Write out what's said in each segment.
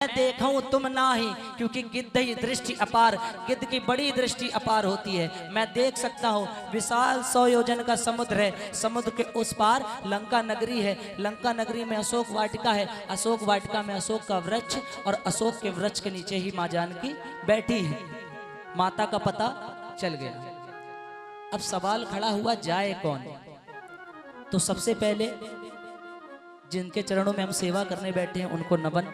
मैं देखा हूं तुम नाही, क्योंकि गिद्ध ही दृष्टि अपार, गिद्ध की बड़ी दृष्टि अपार होती है। मैं देख सकता हूं विशाल 100 योजन का समुद्र है, समुद्र के उस पार लंका नगरी है, लंका नगरी में अशोक वाटिका है, अशोक वाटिका में अशोक का वृक्ष और अशोक के वृक्ष के नीचे ही माँ जानकी बैठी है। माता का पता चल गया। अब सवाल खड़ा हुआ जाए कौन? तो सबसे पहले जिनके चरणों में हम सेवा करने बैठे हैं उनको नमन।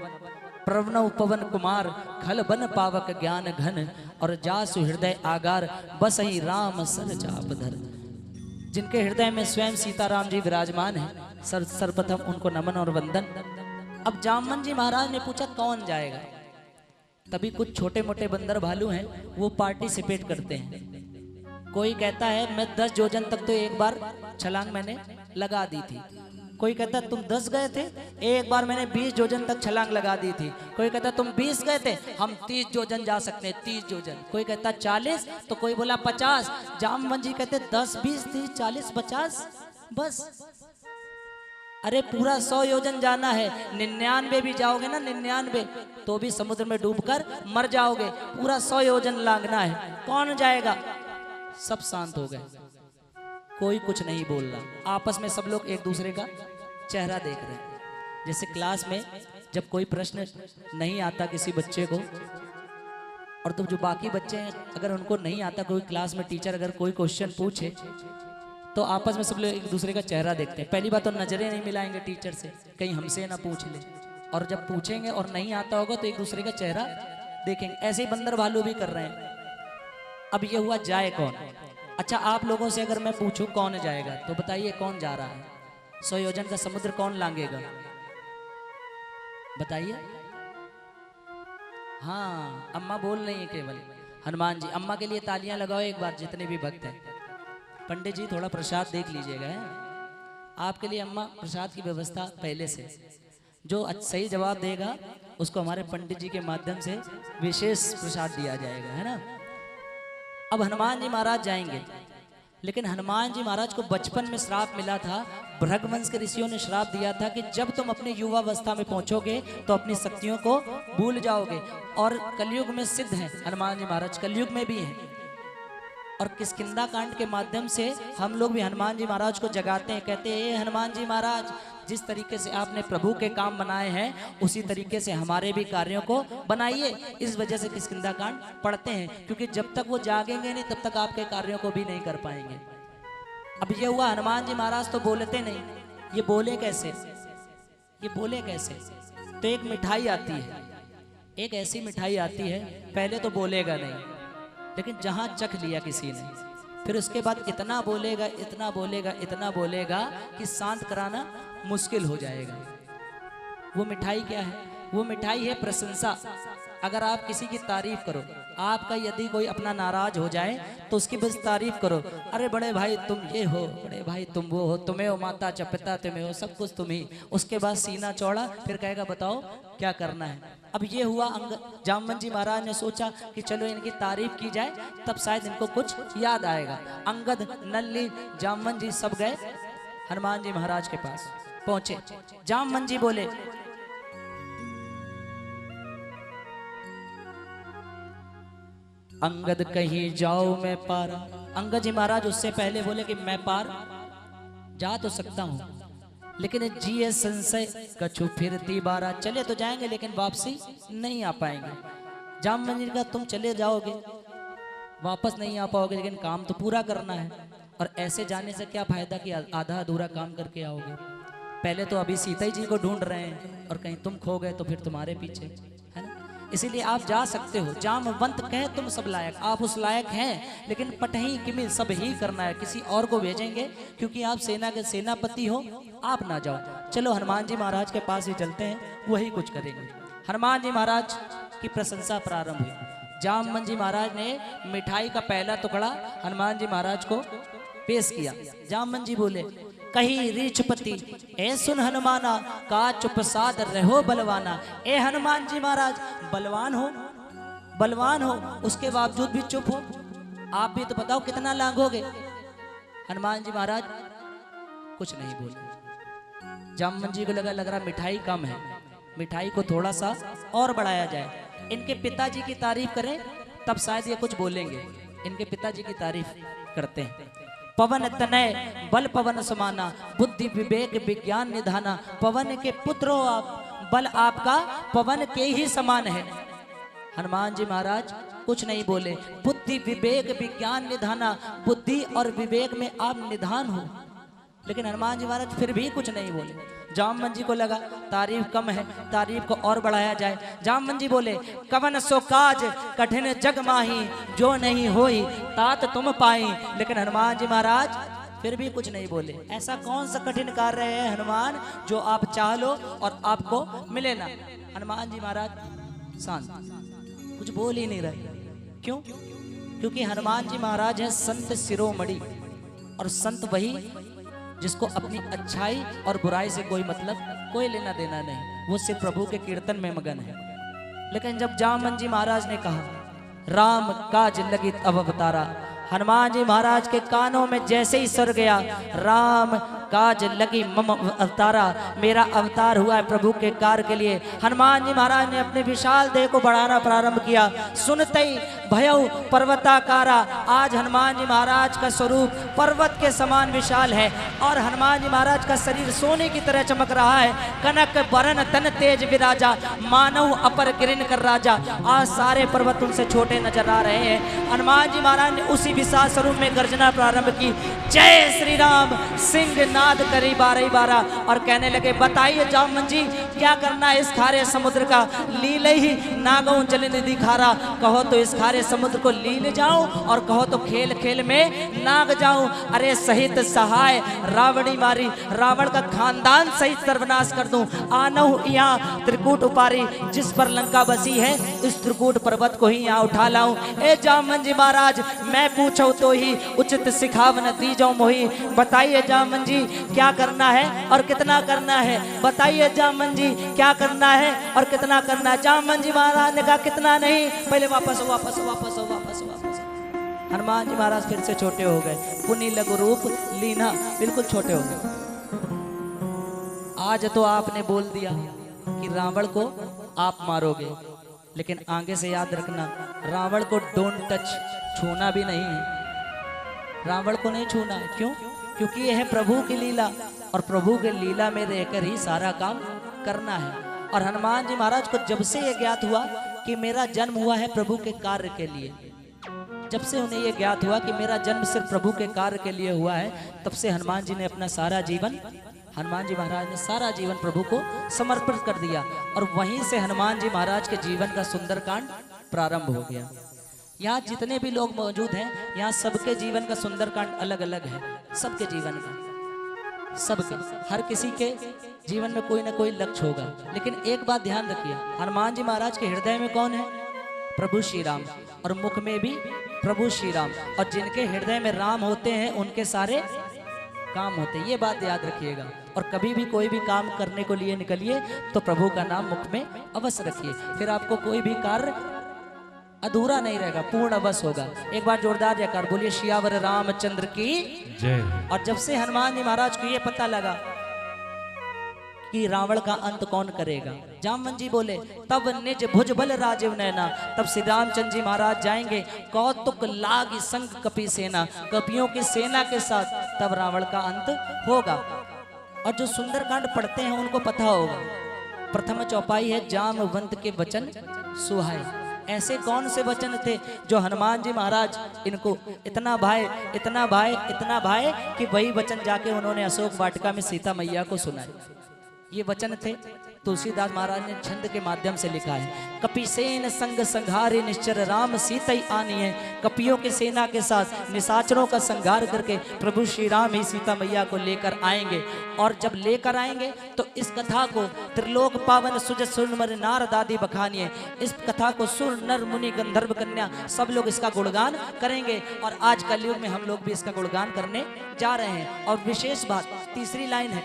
प्रवनव पवन कुमार खल बन पावक ज्ञान घन, और जासु हृदय आगार बस ही राम सर चाप धर। जिनके हृदय में स्वयं सीताराम जी विराजमान हैं, सर्वप्रथम उनको नमन और वंदन। अब जामवन जी महाराज ने पूछा कौन जाएगा? तभी कुछ छोटे मोटे बंदर भालू हैं, वो पार्टिसिपेट करते हैं। कोई कहता है मैं 10 योजन तक तो एक बार छलांग मैंने लगा दी थी। कोई कहता तुम 10 गए थे, एक बार मैंने 20 योजन तक छलांग लगा दी थी। कोई कहता तुम 20 गए थे, हम 30 योजन जा सकते हैं, 30 योजन। कोई कहता 40, तो कोई बोला 50। जामवन जी कहते 10, 20, 30, 40, 50 बस। अरे पूरा 100 योजन जाना है, 99 भी जाओगे ना, 99 तो भी समुद्र में डूबकर मर जाओगे। पूरा 100 योजन लांघना है, कौन जाएगा? सब शांत हो गए, कोई कुछ नहीं बोल रहा। आपस में सब लोग एक दूसरे का चेहरा देख रहे हैं। जैसे क्लास में जब कोई प्रश्न नहीं आता किसी बच्चे को, और तो जो बाकी बच्चे हैं अगर उनको नहीं आता कोई, क्लास में टीचर अगर कोई क्वेश्चन पूछे तो आपस में सब लोग एक दूसरे का चेहरा देखते हैं। पहली बात तो नजरें नहीं मिलाएंगे टीचर से, कहीं हमसे ना पूछ ले, और जब पूछेंगे और नहीं आता होगा तो एक दूसरे का चेहरा देखेंगे। ऐसे ही बंदर भालू भी कर रहे हैं। अब ये हुआ जाए कौन? अच्छा, आप लोगों से अगर मैं पूछूं कौन जाएगा तो बताइए कौन जा रहा है? 100 योजन का समुद्र कौन लांघेगा? बताइए। हाँ, अम्मा बोल रही है केवल। हनुमान जी, अम्मा के लिए तालियां लगाओ एक बार, जितने भी भक्त हैं। पंडित जी थोड़ा प्रसाद देख लीजिएगा, आपके लिए अम्मा प्रसाद की व्यवस्था पहले से। जो सही जवाब देगा उसको हमारे पंडित जी के माध्यम से विशेष प्रसाद दिया जाएगा, है ना। अब हनुमान जी महाराज जाएंगे, लेकिन हनुमान जी महाराज को बचपन में श्राप मिला था। भृगवंश के ऋषियों ने श्राप दिया था कि जब तुम अपनी युवावस्था में पहुंचोगे तो अपनी शक्तियों को भूल जाओगे। और कलयुग में सिद्ध हैं हनुमान जी महाराज, कलयुग में भी हैं। और किष्किंधा कांड के माध्यम से हम लोग भी हनुमान जी महाराज को जगाते हैं, कहते हैं हनुमान जी महाराज, जिस तरीके से आपने प्रभु के काम बनाए हैं उसी तरीके से हमारे भी कार्यों को बनाइए। इस वजह से किष्किंधा कांड पढ़ते हैं, क्योंकि जब तक वो जागेंगे नहीं तब तक आपके कार्यों को भी नहीं कर पाएंगे। अब ये हुआ, हनुमान जी महाराज तो बोलते नहीं, ये बोले कैसे? ये बोले कैसे? तो एक मिठाई आती है, एक ऐसी मिठाई आती है, पहले तो बोलेगा नहीं, लेकिन जहां चख लिया किसी ने, फिर उसके बाद इतना बोलेगा, इतना बोलेगा, इतना बोलेगा कि शांत कराना मुश्किल हो जाएगा। वो मिठाई क्या है? वो मिठाई है प्रशंसा। अगर आप किसी की तारीफ करो, आपका यदि कोई अपना नाराज हो जाए तो उसकी बस तारीफ करो। अरे बड़े भाई तुम ये हो, बड़े भाई तुम वो हो, तुम्हें हो माता च पिता तुम्हें हो, सब कुछ तुम ही। उसके बाद सीना चौड़ा, फिर कहेगा बताओ क्या करना है। अब ये हुआ, जामवन जी महाराज ने सोचा कि चलो इनकी तारीफ की जाए, तब शायद इनको कुछ याद आएगा। अंगद, नल्ली, जामवन जी सब गए हनुमान जी महाराज के पास पहुंचे। जामवन जी बोले अंगद कहीं जाओ मैं पारा। अंगद जी महाराज उससे पहले बोले कि मैं पार जा तो सकता हूं, लेकिन जिए संशय कछु फिरती बारा। चले तो जाएंगे लेकिन वापसी नहीं आ पाएंगे। जामवन जी का तुम चले जाओगे, वापस नहीं आ पाओगे, लेकिन काम तो पूरा करना है, और ऐसे जाने से क्या फायदा कि आधा अधूरा काम करके आओगे। पहले तो अभी सीता जी को ढूंढ रहे हैं, और कहीं तुम खो गए तो फिर तुम्हारे पीछे, है ना। इसीलिए आप जा सकते हो। जामवंत कहे तुम सब लायक, आप उस लायक हैं, लेकिन पटही किमिल सब ही करना है, किसी और को भेजेंगे, क्योंकि आप सेना के सेनापति हो, आप ना जाओ। चलो हनुमान जी महाराज के पास ही चलते हैं, वही कुछ करेंगे। हनुमान जी महाराज की प्रशंसा प्रारंभ हुई। जामवन जी महाराज ने मिठाई का पहला टुकड़ा हनुमान जी महाराज को पेश किया। जामवन जी बोले कही रीछपति ए सुन हनुमाना, का चुपसाद रहो बलवाना। ए हनुमान जी महाराज, बलवान हो, बलवान हो, उसके बावजूद भी चुप हो। आप भी तो बताओ कितना लांघोगे। हनुमान जी महाराज कुछ नहीं बोले। जामवन जी को लग रहा मिठाई कम है, मिठाई को थोड़ा सा और बढ़ाया जाए। इनके पिताजी की तारीफ करें तब शायद ये कुछ बोलेंगे। इनके पिताजी की तारीफ करते हैं। पवन तनय बल पवन समाना, बुद्धि विवेक विज्ञान निधाना। पवन के पुत्र हो आप, बल आपका पवन के ही समान है। हनुमान जी महाराज कुछ नहीं बोले। बुद्धि विवेक विज्ञान निधाना, बुद्धि और विवेक में आप निधान हो। लेकिन हनुमान जी महाराज फिर भी कुछ नहीं बोले। जामवंत जी को लगा तारीफ कम है, तारीफ को और बढ़ाया जाए। जामवंत जी बोले, कवन सो काज कठिन जग माही, जो नहीं होई तात तुम पाई। लेकिन हनुमान जी महाराज फिर भी कुछ नहीं बोले। ऐसा कौन सा कठिन कार्य है हनुमान जो आप चाह लो और आपको मिले ना। हनुमान जी महाराज शांत, कुछ बोल ही नहीं रहे। क्यों? क्योंकि हनुमान जी महाराज है संत शिरोमणि, और संत वही जिसको अपनी अच्छाई और बुराई से कोई मतलब, कोई लेना देना नहीं। वो सिर्फ प्रभु के कीर्तन में मगन है। लेकिन जब जामवंत जी महाराज ने कहा राम काज लगी तब अवतारा, हनुमान जी महाराज के कानों में जैसे ही सर गया, राम काज लगी मम अवतारा, मेरा अवतार हुआ है प्रभु के कार्य के लिए। हनुमान जी महाराज ने अपने विशाल देह को बढ़ाना प्रारंभ किया। सुनते ही भयउ पर्वताकारा, आज हनुमान जी महाराज का स्वरूप पर्वत के समान विशाल है और हनुमान जी महाराज का शरीर सोने की तरह चमक रहा है। कनक बरन तन तेज विराजा, मानव अपर गिरिन कर राजा। आज सारे पर्वत उनसे छोटे नजर आ रहे हैं। हनुमान जी महाराज ने उसी विशाल स्वरूप में गर्जना प्रारंभ की, जय श्री राम सिंह नाद करी बारह बारह, और कहने लगे बताइए जामवंत जी क्या करना है इस खारे समुद्र का। लीले ही नागों जल निधि खारा, कहो तो इस खारे समुद्र को लील जाऊं और कहो तो खेल खेल में नाग जाऊं। अरे सहित सहाय रावणी मारी, रावण का खानदान सहित सर्वनाश कर दूं। आनहु यहाँ त्रिकूट उपारी, जिस पर लंका बसी है इस त्रिकूट पर्वत को ही यहाँ उठा लाऊं। ए जामवंत जी महाराज मैं पूछो तो ही उचित सिखावन दीजो मोही। बताइए जामवंत जी क्या करना है और कितना करना है। बताइए जामवंत जी क्या करना है और कितना करना है। जामवंत जी महाराज ने कहा कितना नहीं, पहले वापस हो वापस हो वापस हो वापस हो वापस। हनुमान जी महाराज फिर से छोटे हो गए। पुनि लघु रूप लीना, बिल्कुल छोटे हो गए। आज तो आपने बोल दिया कि रावण को आप मारोगे, लेकिन आगे से याद रखना रावण को डोंट टच, छूना भी नहीं है। रावण को नहीं छूना है। क्यों? क्योंकि यह है प्रभु की लीला और प्रभु के लीला में रहकर ही सारा काम करना है। और हनुमान जी महाराज को जब से यह ज्ञात हुआ कि मेरा जन्म हुआ है प्रभु के कार्य के लिए, जब से उन्हें यह ज्ञात हुआ कि मेरा जन्म सिर्फ प्रभु के कार्य के लिए हुआ है, तब से हनुमान जी ने अपना सारा जीवन, हनुमान जी महाराज ने सारा जीवन प्रभु को समर्पित कर दिया। और वहीं से हनुमान जी महाराज के जीवन का सुंदरकांड प्रारंभ हो गया। यहाँ जितने भी लोग मौजूद हैं, यहाँ सबके जीवन का सुंदरकांड अलग अलग है। सबके जीवन का, सबके, हर किसी के जीवन में कोई ना कोई लक्ष्य होगा। लेकिन एक बात ध्यान रखिए, हनुमान जी महाराज के हृदय में कौन है? प्रभु श्री राम, और मुख में भी प्रभु श्री राम। और जिनके हृदय में राम होते हैं उनके सारे काम होते हैं। ये बात याद रखिएगा। और कभी भी कोई भी काम करने को लिए निकलिए तो प्रभु का नाम मुख में अवश्य रखिए, फिर आपको कोई भी कार्य अधूरा नहीं रहेगा, पूर्ण अवश्य होगा। एक बार जोरदार जयकार बोलिए सियावर रामचंद्र की जय। और जब से हनुमान जी महाराज को ये पता लगा कि रावण का अंत कौन करेगा, जामवंत जी बोले तब निज भुजबल राजीव नैना, तब श्री रामचंद्र जी महाराज जाएंगे कौतुक लागी संग कपि सेना, कपियों की सेना के साथ, तब रावण का अंत होगा। और जो सुंदरकांड पढ़ते हैं उनको पता होगा, प्रथम चौपाई है जामवंत के वचन सुहाए। ऐसे कौन से वचन थे जो हनुमान जी महाराज इनको इतना भाई इतना भाई इतना भाई कि वही वचन जाके उन्होंने अशोक वाटिका में सीता मैया को सुनाए। ये वचन थे तुलसीदास महाराज ने छंद के माध्यम से लिखा है। कपिसेन संग संघारे निश्चर राम सीता ही आनी है। कपियों की सेना के साथ निशाचरों का संहार करके प्रभु श्री राम ही सीता मैया को लेकर आएंगे। और जब लेकर आएंगे तो इस कथा को त्रिलोक पावन सुज सुरनर नारद आदि बखानिए। इस कथा को सुर नर मुनि गंधर्व कन्या सब लोग इसका गुणगान करेंगे। और आज कलयुग में हम लोग भी इसका गुणगान करने जा रहे हैं। और विशेष बात, तीसरी लाइन है,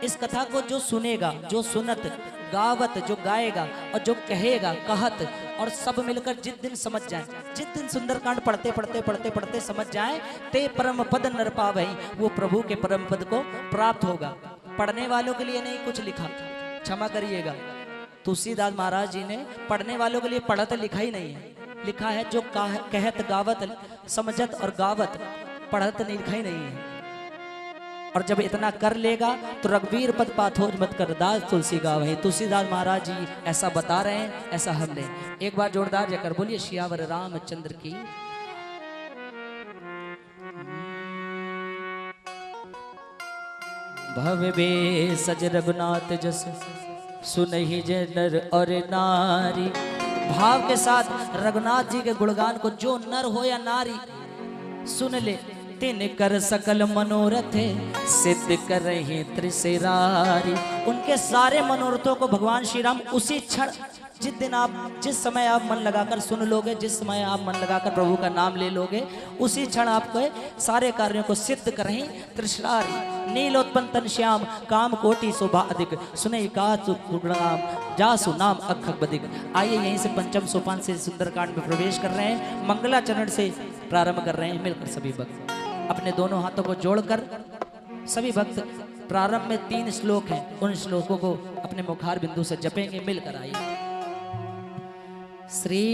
इस कथा को जो सुनेगा, जो सुनत, गावत, जो गाएगा और जो कहेगा कहत, और सब मिलकर जिस दिन समझ जाए, जिस दिन सुंदरकांड पढ़ते पढ़ते पढ़ते पढ़ते समझ जाए, ते परम पद नर पावै, वो प्रभु के परम पद को प्राप्त होगा। पढ़ने वालों के लिए नहीं कुछ लिखा, क्षमा करिएगा, तुलसीदास महाराज जी ने पढ़ने वालों के लिए पढ़त लिखा ही नहीं है, लिखा है जो कहत गावत समझत और गावत, पढ़त नहीं लिखा ही नहीं है। और जब इतना कर लेगा तो रघुवीर पद पाथोज मत कर दास तुलसी गावहीं। तुलसीदास महाराज जी ऐसा बता रहे हैं, ऐसा हमने। एक बार जोरदार जयकर बोलिए सियावर रामचंद्र की। भव बे सज रघुनाथ जस सुनहि जय नर और नारी। भाव के साथ रघुनाथ जी के गुणगान को जो नर हो या नारी सुन ले, तिन कर सकल मनोरथ सिद्ध कर रहे त्रिशिरारी। उनके सारे मनोरथों को भगवान श्री राम उसी क्षण, जिस समय आप मन लगाकर सुन लोगे, जिस समय आप मन लगाकर प्रभु का नाम ले लोगे, उसी क्षण आपको सारे कार्यों को सिद्ध करें त्रिशिरारी। नीलोत्पन्न तन श्याम काम कोटि शोभा अधिक, सुने का गुणगाम जासु नाम अखक बदिक। आइए यहीं से पंचम सोपान से सुंदरकांड में प्रवेश कर रहे हैं। मंगलाचरण से प्रारंभ कर रहे हैं। मिलकर सभी भक्त अपने दोनों हाथों को जोड़कर, सभी भक्त प्रारंभ में 3 श्लोक हैं, उन श्लोकों को अपने मुखार बिंदु से जपेंगे। मिलकर आइए। श्री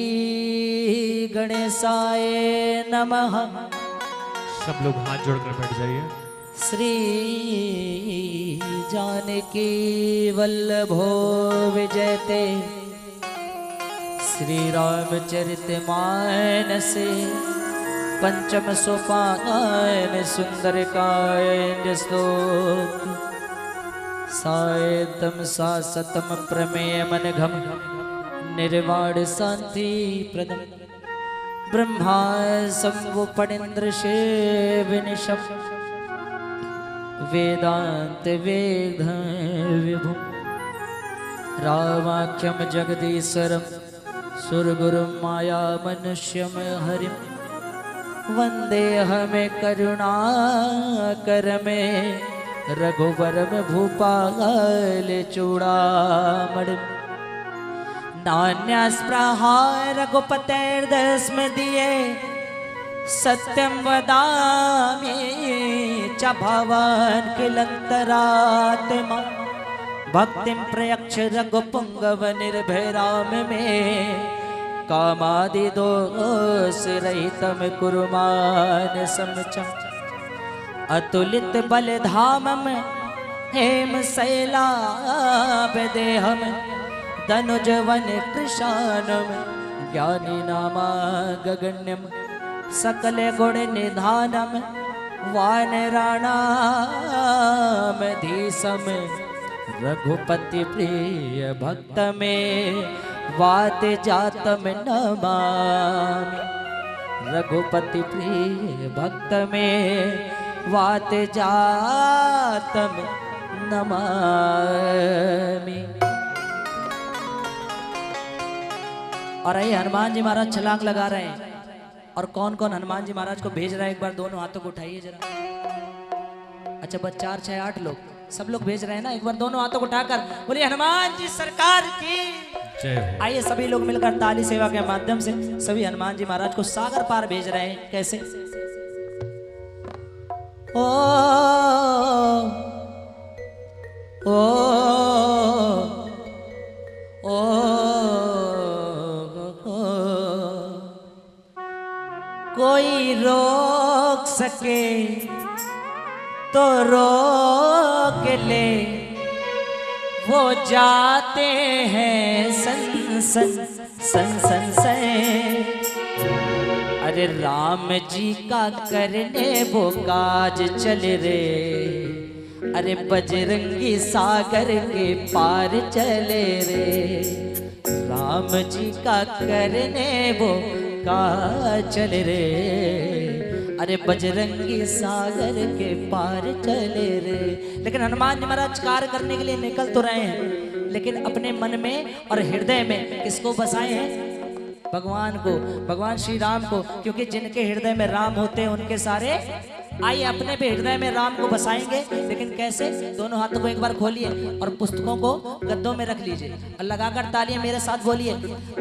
गणेशाय नमः। सब लोग हाथ जोड़कर बैठ जाइए। श्री जानकी वल्लभो विजयते, श्री रामचरित मानस पंचम सोपान सुंदरकांड श्लोक। सायतम सासतम प्रमेय मन घम निर्वाण शांति प्रदम। ब्रह्मा संभो पणिंद्र विनिशम, वेदांत वेद विभु। रामाख्यम जगदीश्वरम सुरगुरुम माया मनुष्यम हरिम। वंदे हमें करुणा कर में रघुवरम भूपाल चूड़ामणि। नान्यास्पृहा रघुपतेर्दस्म दिए, सत्यम वदामि च भवान् किलन्तरात्मा। भक्तिं प्रयक्ष रघुपुंगव निर्भयराम में, कामादि दोष रहितम कुर्मान समचम। अतुलित बल धामम हेम शैलाभ देहम, धनुजवन कृशानम ज्ञानी नामा गगण्यम। सकल गुण निधानम वानराणाम धीसम। रघुपति प्रिय भक्त में वात जातम नमामि। रघुपति प्रिय भक्त में वात जातम नमामि। और ये हनुमान जी महाराज छलांग लगा रहे हैं। और कौन कौन हनुमान जी महाराज को भेज रहा है, एक बार दोनों हाथों को उठाइए जरा। अच्छा बस 4, 6, 8 लोग, सब लोग भेज रहे हैं ना। एक बार दोनों हाथों को उठाकर बोलिए हनुमान जी सरकार की जय। आइए सभी लोग मिलकर ताली सेवा के माध्यम से सभी हनुमान जी महाराज को सागर पार भेज रहे हैं। कैसे? ओ ओ कोई रोक सके तो रोक ले, वो जाते हैं सन सन सन सन से। अरे राम जी का करने वो काज चल रे, अरे बजरंगी सागर के पार चले रे। राम जी का करने वो काज चल रे, अरे बजरंगी सागर के पार चले रे। लेकिन हनुमान जी महाराज कार्य करने के लिए निकल तो रहे हैं, लेकिन अपने मन में और हृदय में किसको बसाए हैं? भगवान को, भगवान श्री राम को। क्योंकि जिनके हृदय में राम होते हैं उनके सारे आइए अपने भी हृदय में राम को बसाएंगे, लेकिन कैसे? दोनों हाथों को एक बार खोलिए और पुस्तकों को गद्दों में रख लीजिए और लगाकर तालियां मेरे साथ बोलिए।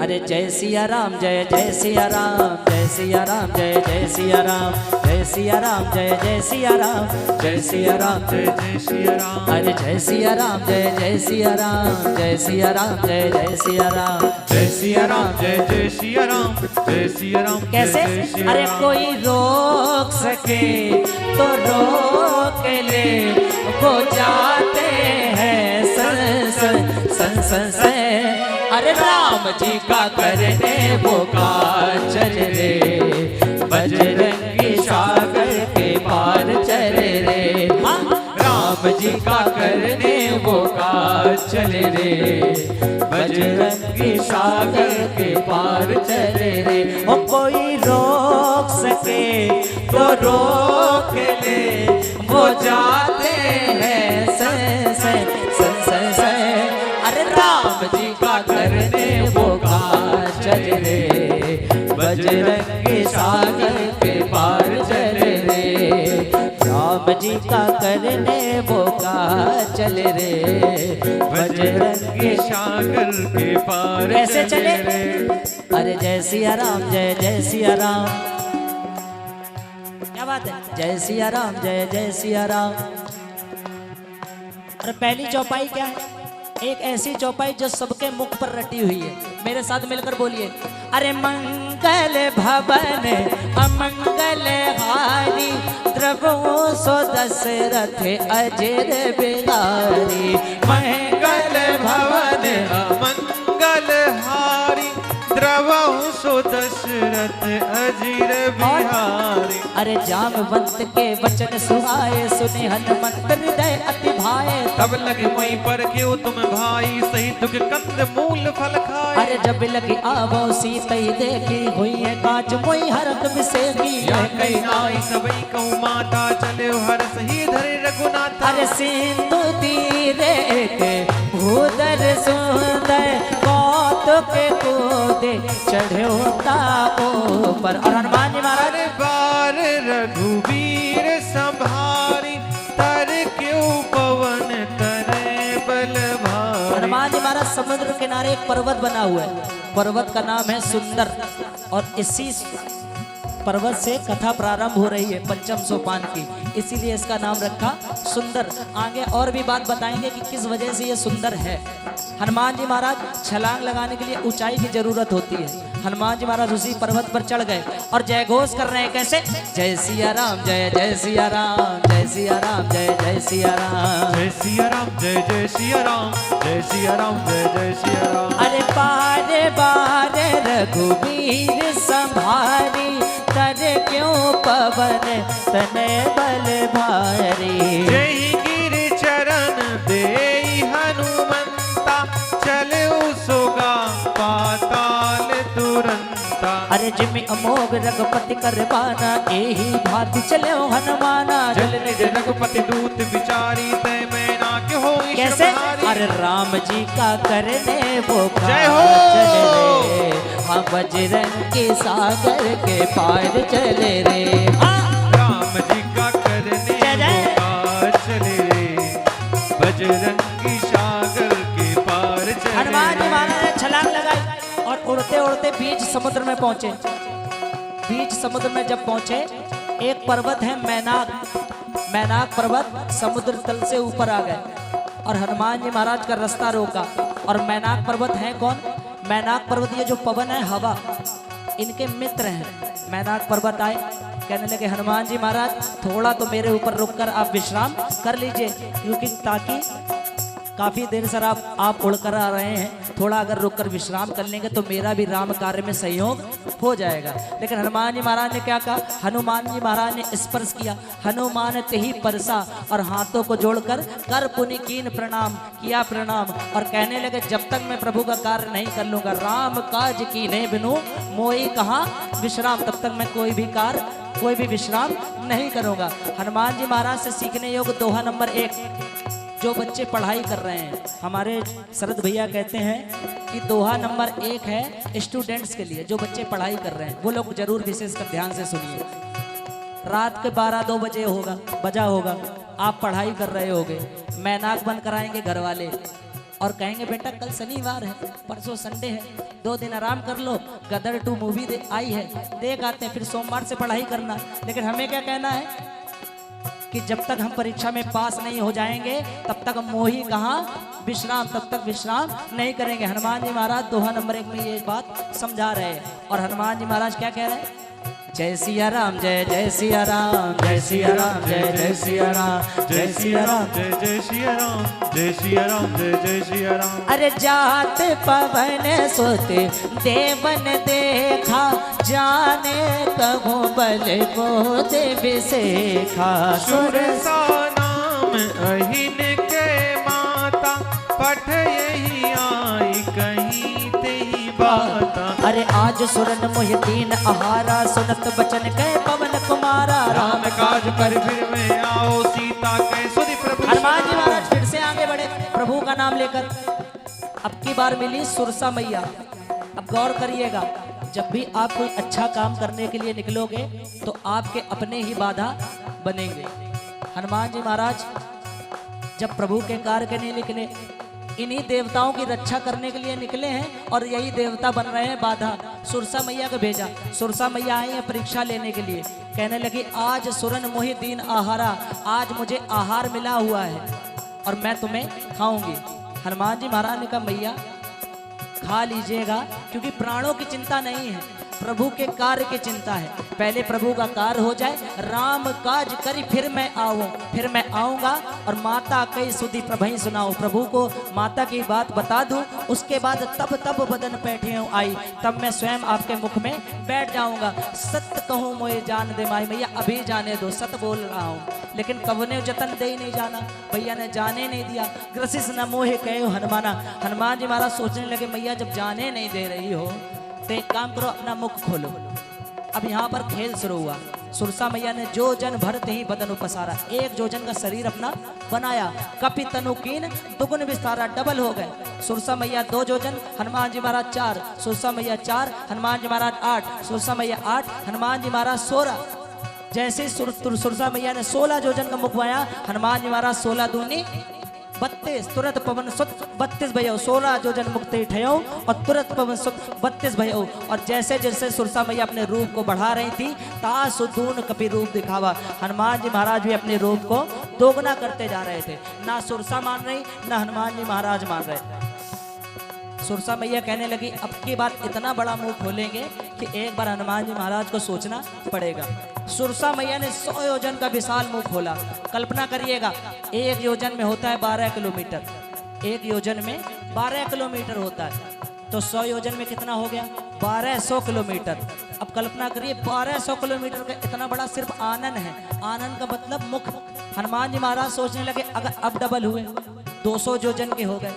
अरे जय सिया राम, जय जय सिया राम, जय सिया राम, जय जय सिया राम, जय सिया राम, जय जय सिया राम, जय सिया राम, जय जय सिया राम। अरे जय सिया राम, जय जय सिया राम, जय सिया राम, जय जय सिया राम, जय सिया राम, जय जय सिया राम, जय सिया राम। कैसे? अरे कोई रोक सके तो रोक ले, वो जाते हैं सन सन सन सन से। अरे राम जी का करने वो काज चले रे, बजरंगी सागर के पार चले रे। राम जी का करने वो काज चले रे, बजरंगी सागर के पार चले रे। ओ कोई रोक सके तो रोक ले, वो जाते हैं सन सन सन सन सन। अरे राम जी का करने वो काज चले रे, बजरंगी सागर के पार चले रे। राम जी का करने वो काज चले रे, बजरंगी सागर के पार कैसे चले? रे। अरे जय सिया राम, जय जय सिया राम। क्या बात है? जय सिया राम, जय जय सिया राम। और पहली चौपाई क्या है? एक ऐसी चौपाई जो सबके मुख पर रटी हुई है। मेरे साथ मिलकर बोलिए। अरे मंगल भवन अमंगल हारी, द्रवो सो दशरथ अजर बिहारी। मंगल भवन अमंगल हारी, द्रवहु सो दशरथ अजीर बिहारी। अरे जामवंत के वचन सुहाए, सुने हनुमंत हृदय अति भाए। तब लगे मोई पर क्यों तुम भाई, सही दुख कंद मूल फल खाए। अरे जब लगी आवो सीता ही देखी, हुई है काज मोई हरक विसेगी। या कई नाई सबई कहूँ माता, चले हर सही धरे रघुनाथ। अरे सिंधु तीरे के भूदर सुंदर, कौतुक कूदे चढ़ो तापो पर। और हनुमान जी महाराज बार रघुवीर संभारी, तर क्यों पवन तरे बल भारी। हनुमान जी महाराज समुद्र किनारे एक पर्वत बना हुआ है, पर्वत का नाम है सुंदर। और इसी पर्वत से कथा प्रारंभ हो रही है पंचम सोपान की, इसीलिए इसका नाम रखा सुंदर। आगे और भी बात बताएंगे कि किस वजह से ये सुंदर है। हनुमान जी महाराज छलांग लगाने के लिए ऊंचाई की जरूरत होती है। हनुमान जी महाराज उसी पर्वत पर चढ़ गए और जय घोष कर रहे हैं। कैसे? जय सिया राम, जय जय सिया राम, जय सिया राम, जय जय सिया राम, जय सिया राम, जय जय सिया राम, जय सिया राम, जय जय सिया राम। अरे बारे बारे रघुवीर संभारी, करे क्यों पवन तने बल भारी। जय गिर चरण देई हनुमंता, चले सोगा पाताल तुरंता। अरे जिमि अमोघ रघुपति करवाना, एही भांति चले हनुमाना। जल निज रघुपति दूत विचारी, तय में ना के हो। कैसे? अरे राम जी का करने वो जय हो। चले रे, हाँ बजरंगी सागर के पार चले रे। राम जी का करने वो काज चले रे, बजरंगी सागर के पार चले। हनुमान जी महाराज ने छलांग लगाई और उड़ते उड़ते बीच समुद्र में पहुंचे। बीच समुद्र में जब पहुंचे, एक पर्वत है मैनाक। मैनाक पर्वत समुद्र तल से ऊपर आ गए और हनुमान जी महाराज का रास्ता रोका। और मैनाक पर्वत है कौन? मैनाक पर्वत ये जो पवन है, हवा, इनके मित्र हैं। मैनाक पर्वत आए, कहने लगे हनुमान जी महाराज थोड़ा तो मेरे ऊपर रुककर आप विश्राम कर लीजिए, क्योंकि ताकि काफी देर से आप उड़कर आ रहे हैं, थोड़ा अगर रुककर विश्राम कर लेंगे तो मेरा भी राम कार्य में सहयोग हो जाएगा। लेकिन हनुमान जी महाराज ने क्या कहा? हनुमान जी महाराज ने स्पर्श किया, हनुमान ते ही परसा और हाथों को जोड़कर कर पुनि कीन प्रणाम किया प्रणाम। और कहने लगे जब तक मैं प्रभु का कार्य नहीं कर लूंगा, राम काज की नहीं बिनु मोई कहा विश्राम, तब तक मैं कोई भी कार्य कोई भी विश्राम नहीं करूंगा। हनुमान जी महाराज से सीखने योग्य दोहा नंबर 1, जो बच्चे पढ़ाई कर रहे हैं, हमारे शरद भैया कहते हैं कि दोहा नंबर 1 है स्टूडेंट्स के लिए, जो बच्चे पढ़ाई कर रहे हैं वो लोग जरूर विशेषकर ध्यान से सुनिए। रात के 12-2 बजे बजा होगा, आप पढ़ाई कर रहे होगे, मैनाक बंद कराएंगे घर वाले और कहेंगे बेटा कल शनिवार है, परसों संडे है, 2 दिन आराम कर लो, गदर 2 मूवी आई है, देख आते हैं, फिर सोमवार से पढ़ाई करना। लेकिन हमें क्या कहना है कि जब तक हम परीक्षा में पास नहीं हो जाएंगे तब तक मोही कहाँ विश्राम, तब तक विश्राम नहीं करेंगे। हनुमान जी महाराज दोहा नंबर 1 में ये बात समझा रहे हैं। और हनुमान जी महाराज क्या कह रहे हैं? जय सिया राम, जय जय सिया राम, जय सिया राम, जय जय सिया राम, जय सिया राम, जय जय सिया राम, जय सिया राम, जय जय सिया राम। अरे जात पवन सुत देवन देखा, जाने कभो बल को देव सेखा। सुरसा नाम अहिन के माता, पठ यही आई कहीं तेही बाता। अरे आज सुरन मोहि दीन आहारा, सुनत बचन कह पवन कुमारा। राम काज कर फिर में आओ, सीता के सुधि प्रभु। हनुमान जी महाराज फिर से आगे बढ़े प्रभु का नाम लेकर। अब की बार मिली सुरसा मैया। अब गौर करिएगा, जब भी आप कोई अच्छा काम करने के लिए निकलोगे तो आपके अपने ही बाधा बनेंगे। हनुमान जी महाराज जब प्रभु के कार्य के लिए निकले, इन्हीं देवताओं की रक्षा करने के लिए निकले हैं और यही देवता बन रहे हैं बाधा। सुरसा मैया को भेजा, सुरसा मैया आई है परीक्षा लेने के लिए। कहने लगी आज सुरन मोहि दीन आहारा, आज मुझे आहार मिला हुआ है और मैं तुम्हें खाऊंगी। हनुमान जी महाराज ने कहा मैया खा लीजिएगा, क्योंकि प्राणों की चिंता नहीं है, प्रभु के कार्य की चिंता है। पहले प्रभु का कार्य हो जाए, राम काज करी फिर मैं आऊँ, फिर मैं आऊँगा और माता कई सुधि प्रभई सुनाऊँ, प्रभु को माता की बात बता दूँ, उसके बाद तब बदन बैठे हूँ आई, तब मैं स्वयं आपके मुख में बैठ जाऊँगा। सत्य कहूँ मोए जान दे माई, मैया अभी जाने दो, सत्य बोल रहा हूँ। लेकिन कब ने जतन दे नहीं जाना, भैया ने जाने नहीं दिया। ग्रसिस न मोहे कहे हनुमाना। हनुमान जी महाराज सोचने लगे मैया जब जाने नहीं दे रही हो तो एक काम करो, अपना मुख खोलो। अब यहाँ पर खेल शुरू हुआ। सुरसा मैया ने जो जन भरते ही बदन उपसारा, 1 जोजन का शरीर अपना बनाया। कपि तनुकीन दुगुन विस्तारा, डबल हो गए। सुरसा मैया 2 जोजन, हनुमान जी महाराज 4, सुरसा मैया 4, हनुमान जी महाराज 8, सुरसा मैया 8, हनुमान जी महाराज 16। जैसे सुरसा मैया ने 16 जोजन का मुख बनाया, हनुमान जी महाराज 16 दूनी 32, तुरंत पवन सुत 32 भयो, 16 जोजन मुक्ति ठयो और तुरंत पवन सुत 32 भयो। और जैसे जैसे सुरसा मैया अपने रूप को बढ़ा रही थी, तासुदून कपि रूप दिखावा, हनुमान जी महाराज भी अपने रूप को दोगुना करते जा रहे थे। ना सुरसा मान रही, ना हनुमान जी महाराज मान रहे। सुरसा मैया कहने लगी अब की बार इतना बड़ा मुंह खोलेंगे कि एक बार हनुमान जी महाराज को सोचना पड़ेगा। सुरसा मैया ने 100 योजन का विशाल मुंह खोला। कल्पना करिएगा, 1 योजन में होता है 12 किलोमीटर, 1 योजन में 12 किलोमीटर होता है, तो 100 योजन में कितना हो गया? 1200 किलोमीटर। अब कल्पना करिए 1200 किलोमीटर का इतना बड़ा सिर्फ आनन है, आनन का मतलब मुख। हनुमान जी महाराज सोचने लगे अगर अब डबल हुए 200 योजन के हो गए,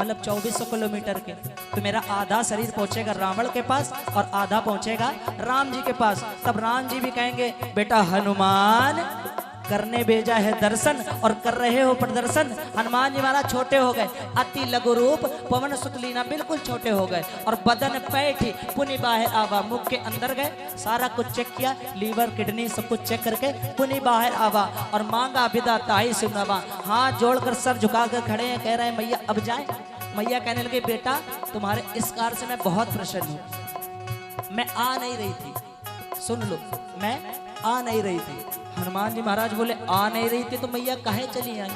मतलब 2400 किलोमीटर के, तो मेरा आधा शरीर पहुंचेगा रावण के पास और आधा पहुंचेगा राम जी के पास। तब राम जी भी कहेंगे बेटा हनुमान करने भेजा है दर्शन और कर रहे हो प्रदर्शन। हनुमान जी महाराज छोटे हो गए, अति लघु रूप पवन सुत लीना, बिल्कुल छोटे हो गए और बदन पैठी पुनि बाहर आवा। मुख के अंदर गए, सारा कुछ चेक किया, लीवर किडनी सब कुछ चेक करके पुनि बाहर आवा और मांगा विदा ताई सुनवा। हाथ जोड़कर सर झुकाकर खड़े हैं, कह रहे हैं मैया अब जाए। मैया कहने लगे बेटा तुम्हारे इस कार्य से मैं बहुत प्रसन्न हूँ, मैं आ नहीं रही थी, सुन लो मैं आ नहीं रही थी। हनुमान जी महाराज बोले आ नहीं रही थी तो मैया काहे चली आई?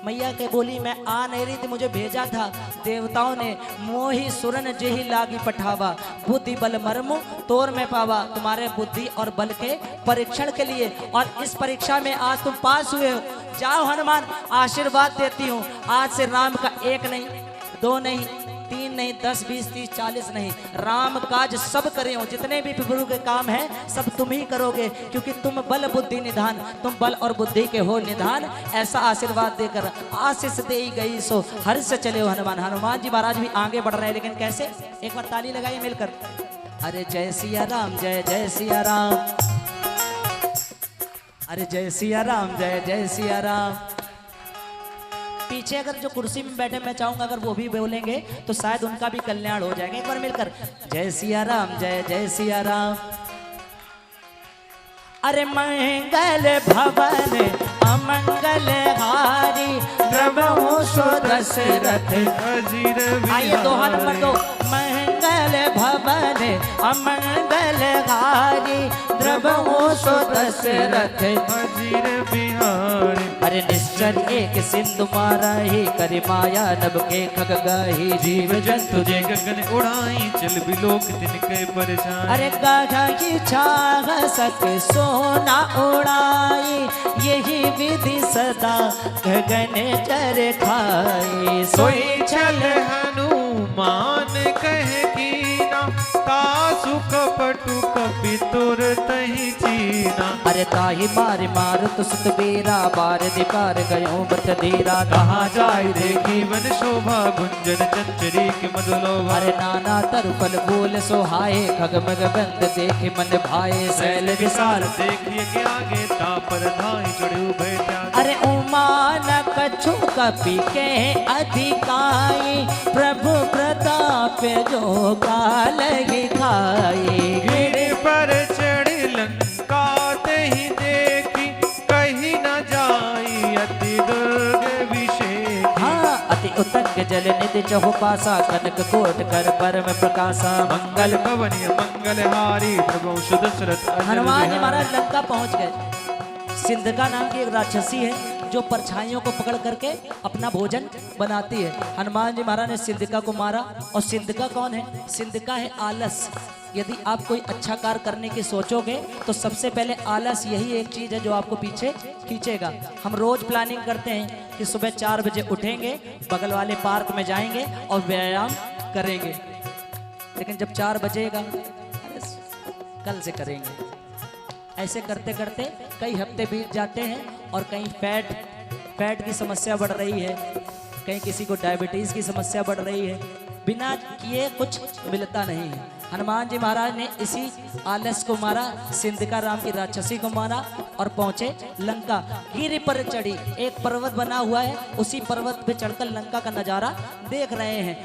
मैया के बोली मैं आ नहीं रही थी, मुझे भेजा था देवताओं ने, मोही सुरन जेही लागी पठावा, बुद्धि बल मर्मो तोर में पावा। तुम्हारे बुद्धि और बल के परीक्षण के लिए, और इस परीक्षा में आज तुम पास हुए हो। जाओ हनुमान आशीर्वाद देती हूँ, आज से राम का 1 नहीं 2 नहीं 3 नहीं 10 20 30 40 नहीं, राम काज सब करे हो। जितने भी प्रभु के काम हैं सब तुम ही करोगे, क्योंकि तुम बल बुद्धि निधान, तुम बल और बुद्धि के हो निधान। ऐसा आशीर्वाद देकर आशीष दे गई सो हर्ष से चले हो हनुमान। हनुमान जी महाराज भी आगे बढ़ रहे हैं, लेकिन कैसे? एक बार ताली लगाइए मिलकर। अरे जय सिया राम, जय जय सिया राम, अरे जय सिया राम, जय जय सिया राम। पीछे अगर जो कुर्सी में बैठे, मैं चाहूंगा अगर वो भी बोलेंगे तो शायद उनका भी कल्याण हो जाएगा। एक बार मिलकर जय सिया राम, जय जय सिया राम। अरे मंगल भवन अमंगल हारी द्रवहु सो दशरथ। अजीर आइए दोहा नंबर 2। मंगल भवन अमंगल हारी द्रवहु सो दशरथ। अजीर बिहारी। अरे निश्चल एक सिंधु मारा ही करि माया नभ के खग गाही जीव जंतु जे गगन उड़ाई चल बिलोक तिनके परेशान। अरे गाघा की छाग सक सोना उड़ाई यही विधि सदा गगन चर खाई। सोई छल हनुमान कह कीना तासु कपटु कपि तुर तहि चीना। अरे ताहि मार मार तुसत बेरा बार दिपार गयो बत धीरा कहाँ जाय देखी वन शोभा गुंजन चंचरी के मधुलोभा। अरे नाना तरु फल फूल सोहाए खगमग बंद देखे मन भाए शैल विशाल। देखिए के आगे तापर धाई चढ़ू भय त्याग। अरे उमा न कछु कपि के अधिकाई प्रभु प्रताप जो काल ही खाई। गिर पर चढ़ी लंका तहि देखी कहीं न जाई अति दुर्ग विषेक। हाँ अति उतंग जल निधि चहुपासा कनक कोट कर परम प्रकाशा। मंगल भवन मंगल हारी प्रभु सुदशरथ। हनुमान जी महाराज लंका पहुंच गए। सिंधका नाम की एक राक्षसी है जो परछाइयों को पकड़ करके अपना भोजन बनाती है। हनुमान जी महाराज ने सिंधका को मारा। और सिंधका कौन है? सिंधका है आलस। यदि आप कोई अच्छा कार्य करने की सोचोगे तो सबसे पहले आलस यही एक चीज है जो आपको पीछे खींचेगा। हम रोज प्लानिंग करते हैं कि सुबह 4 बजे उठेंगे, बगल वाले पार्क में जाएंगे और व्यायाम करेंगे, लेकिन जब 4 बजेगा कल से करेंगे। ऐसे करते करते कई हफ्ते बीत जाते हैं और कहीं फैट की समस्या बढ़ रही है, कहीं किसी को डायबिटीज की समस्या बढ़ रही है। बिना किए कुछ मिलता नहीं है। हनुमान जी महाराज ने इसी आलस को मारा, सिंधका राम की राक्षसी को मारा और पहुंचे लंका। गिरि पर चढ़ी, एक पर्वत बना हुआ है, उसी पर्वत पे चढ़कर लंका का नजारा देख रहे हैं।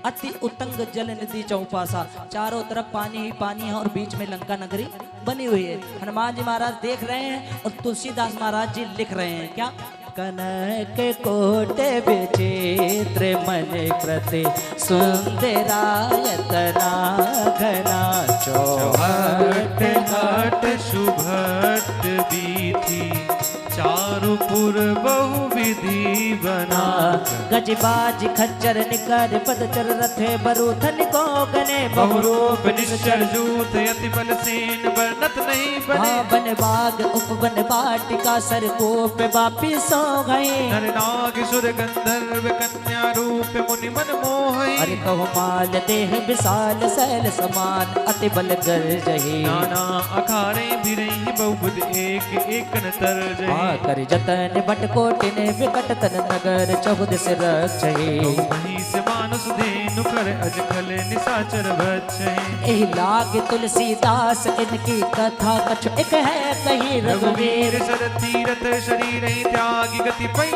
अति उत्तंग जल निधि चौपासा, चारों तरफ पानी ही पानी है और बीच में लंका नगरी बनी हुई है। हनुमान जी महाराज देख रहे हैं और तुलसीदास महाराज जी लिख रहे हैं क्या? कनक कोट विचित्र मन प्रति सुंदरायतना घना चौहट हट शुभट बीथी चारुपुर बहु विधि बना। गजबाज खच्चर निकर पदचर रथे बरूथन को गने बहुरूप निश्चर जूत अति बल सेन वर्णत नहीं बने। बन बाग उपवन वाटिका सर कोप वापी सो गए। नर नाग सुर गंधर्व कन्या रूप मुनि मन मोहि। अरे कहु माल देह विशाल शैल समान अति बल गर्जहि। नाना अखारे भिरहि बहुबुध एक एक न तरजहि। कर जतन बट कोटिने विकट तन नगर चहुद से रक्षहि। महिष मानुष धेनु कर अजखल निशाचर भक्षहि। एहि लाग तुलसीदास इनकी कथा कछु एक है कहीं रघुवीर। सर तीरथ शरीर त्यागी गति पई